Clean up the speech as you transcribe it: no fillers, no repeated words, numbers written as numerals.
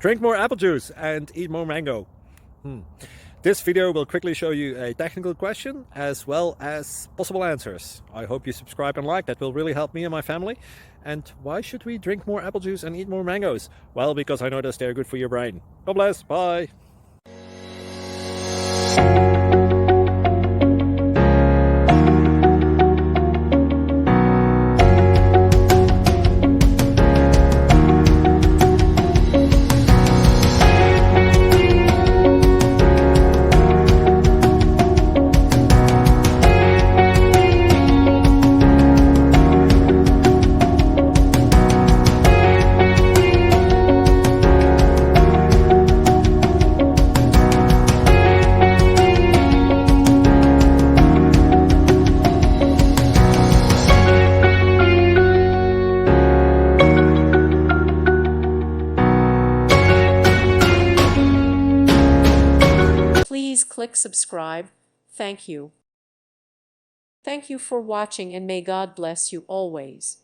Drink more apple juice and eat more mango. This video will quickly show you a technical question as well as possible answers. I hope you subscribe and like, that will really help me and my family. And why should we drink more apple juice and eat more mangoes? Well, because I noticed they're good for your brain. God bless, bye. Please click subscribe. Thank you. Thank you for watching, and may God bless you always.